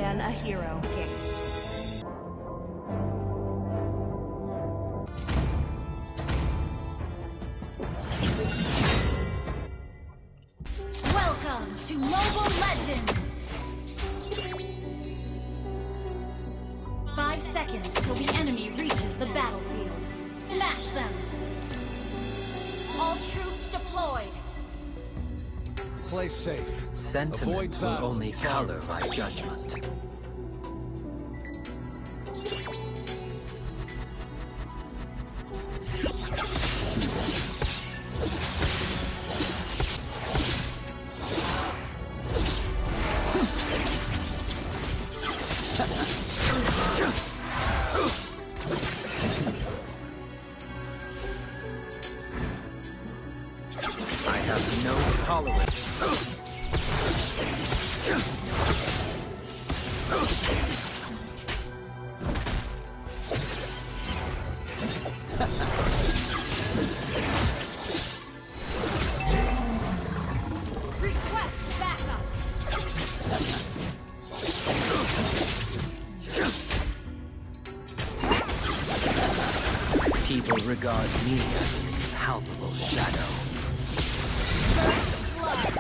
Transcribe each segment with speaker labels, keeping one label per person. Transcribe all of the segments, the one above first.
Speaker 1: Plan a Hero game.
Speaker 2: Welcome to Mobile Legends! 5 seconds till the enemy reaches the battlefield. Smash them! All troops deployed!
Speaker 3: Play safe.
Speaker 4: Sentiment will only color my judgment. I have no tolerance.
Speaker 2: Request backup!
Speaker 4: People regard me as an impalpable shadow.
Speaker 2: First blood!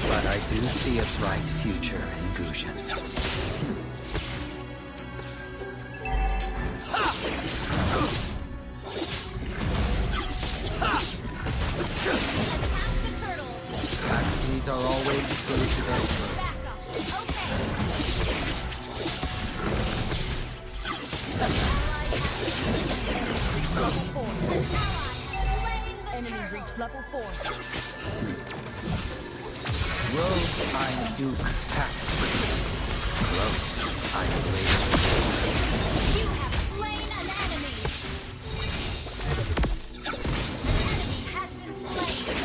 Speaker 4: But I do see a bright future in Gushan. Factories are always true to their word.
Speaker 1: Enemy reached level 4.
Speaker 4: Rogue, I'm Duke Paxton. Close, I'm Rachel.
Speaker 2: You have slain an enemy! An enemy has been slain!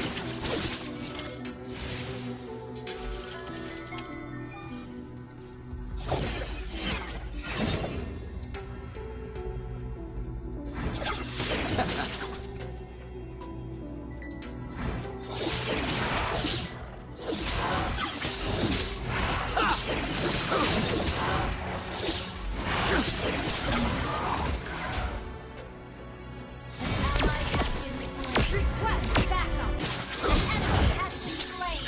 Speaker 2: Request backup! An enemy has been slain!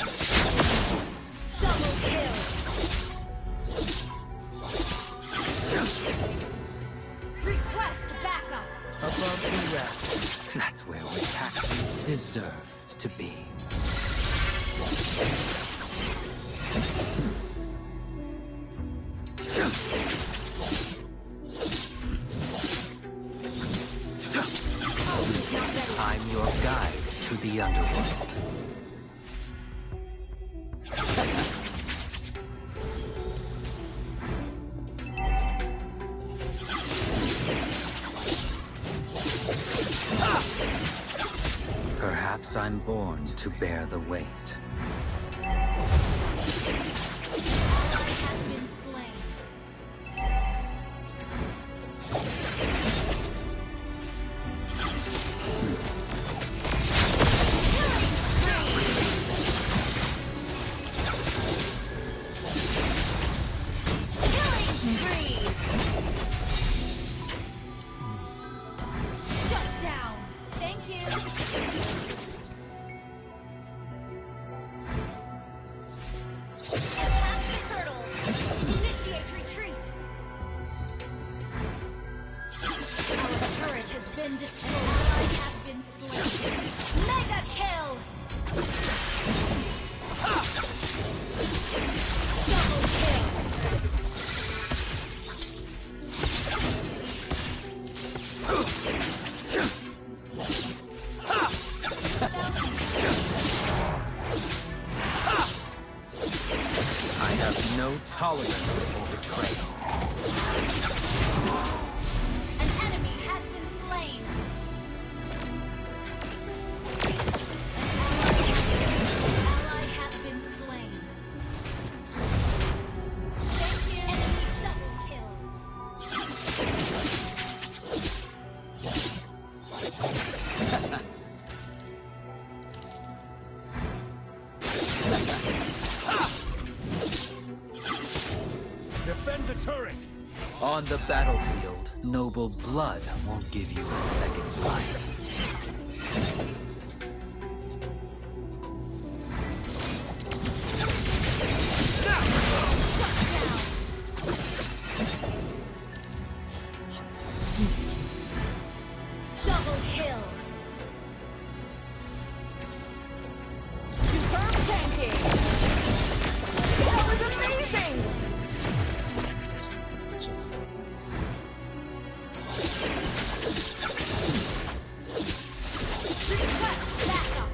Speaker 2: Double kill! Request backup!
Speaker 4: Above the rest, that's where we Paxtons deserve to be. I'm your guide to the underworld. Perhaps I'm born to bear the weight.
Speaker 2: Has been slain. Killing spree! Shut down! Thank you! Attack the turtle! Initiate retreat! Our turret has been destroyed. I have been slain. Mega kill! Double kill!
Speaker 4: I have no tolerance for betrayal.
Speaker 2: An enemy has been slain. Ally has been slain. Thank you. Enemy double kill.
Speaker 3: Defend the turret!
Speaker 4: On the battlefield, noble blood won't give you a second life.
Speaker 2: Double kill.
Speaker 1: Superb tanking! That was amazing!
Speaker 2: Request backup.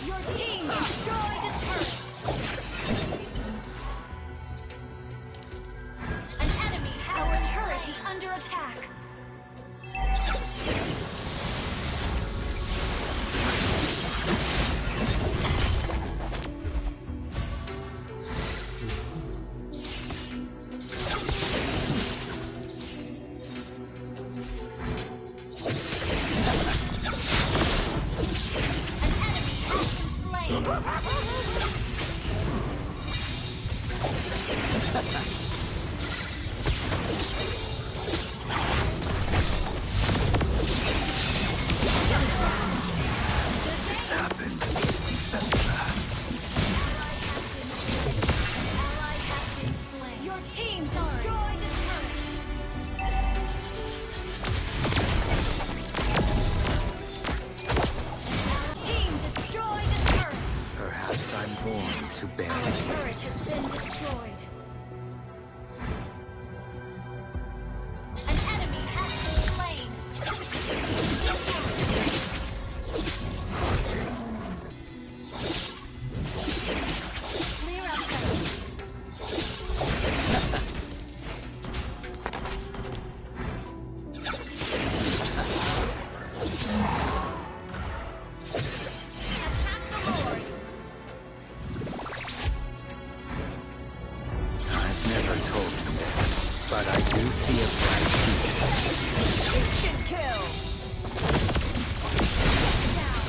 Speaker 2: Your team destroyed a turret. An enemy has our turret is under attack. An enemy has been slain. Ally has been slain. Your team destroyed a turret. Our team destroyed a turret.
Speaker 4: Perhaps I'm born to bear
Speaker 2: Our
Speaker 4: it.
Speaker 2: turret has been destroyed. An enemy has been slain. Clear out turret. Attack the Lord.
Speaker 4: I've never told you this, but I do see a bright future.
Speaker 1: Instant kill!
Speaker 2: Down.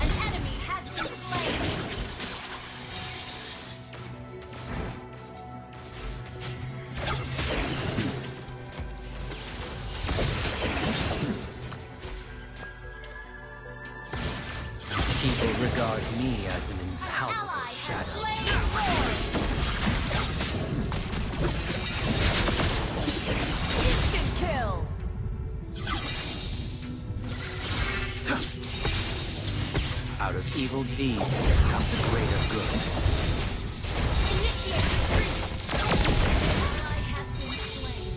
Speaker 2: An enemy has been slain.
Speaker 4: People regard me as an
Speaker 2: An
Speaker 4: impalpable
Speaker 2: ally has
Speaker 4: shadow.
Speaker 2: slain the Lord.
Speaker 1: Instant kill!
Speaker 4: Out of evil deeds comes a greater good.
Speaker 2: Initiate retreat. Ally has been slain.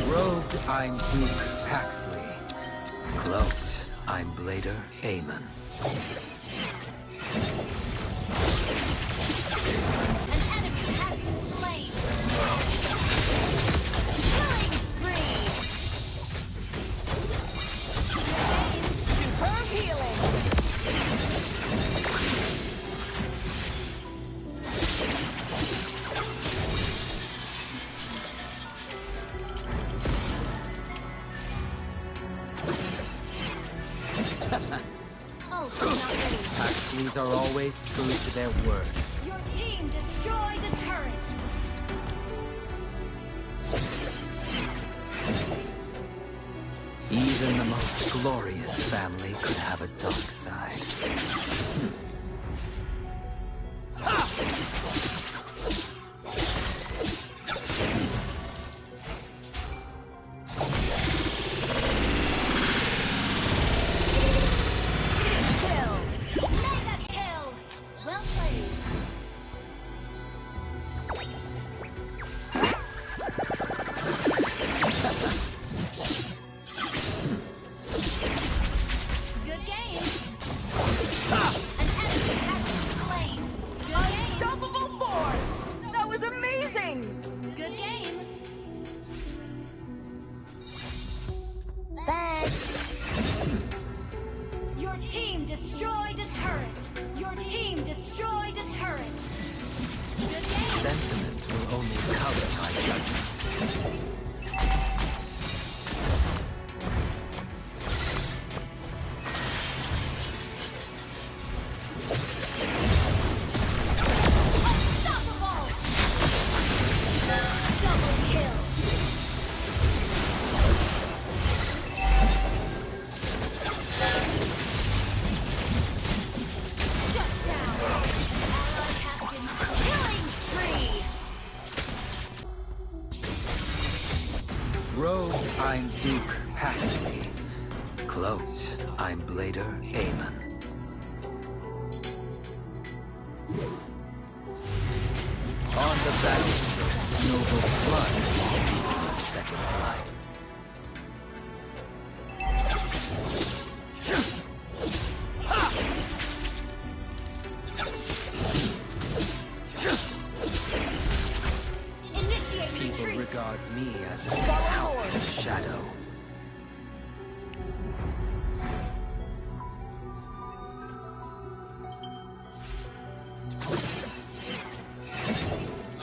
Speaker 4: Robed, I'm Duke Paxley. Cloaked, I'm Blader Amon.
Speaker 2: An enemy has been slain. Killing spree.
Speaker 1: Superb healing!
Speaker 2: Oh, not ready.
Speaker 4: Paxleys are always true to their word.
Speaker 2: Your team destroyed a turret.
Speaker 4: Even the most glorious family could have a dark side. Sentiment will only color my judgment.
Speaker 2: Unstoppable! Double kill! Shut down! An ally has been killing spree!
Speaker 4: Rogue, I'm Duke Paxley. Cloaked, I'm Blader Aemon. On the battlefield, noble blood is a second life.
Speaker 2: Initiate
Speaker 4: People
Speaker 2: retreat!
Speaker 4: regard me as a coward shadow.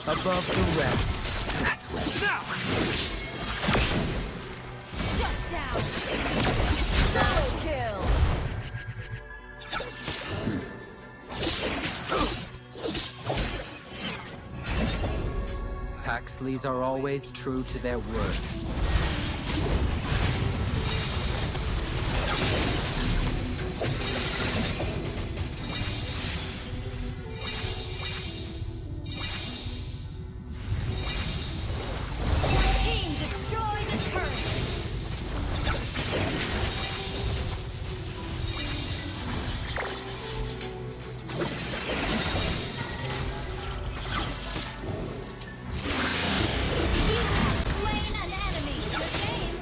Speaker 4: Above the rest, that's where.
Speaker 2: Shut down!
Speaker 1: Double kill.
Speaker 4: Paxleys are always true to their word.
Speaker 2: Team destroy the turret! Team has slain an enemy! Good game!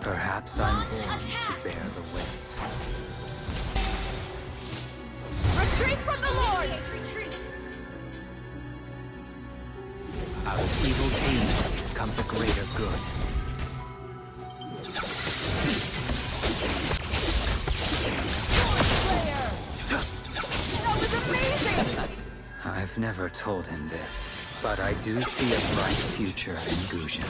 Speaker 4: Perhaps I'm
Speaker 2: Launch
Speaker 4: born
Speaker 2: attack!
Speaker 4: to bear the weight.
Speaker 1: Retreat from the Lord.
Speaker 2: Initiate retreat!
Speaker 4: Out of evil deeds comes a greater good.
Speaker 1: Slayer. That was amazing.
Speaker 4: I've never told him this, but I do see a bright future in Gushin.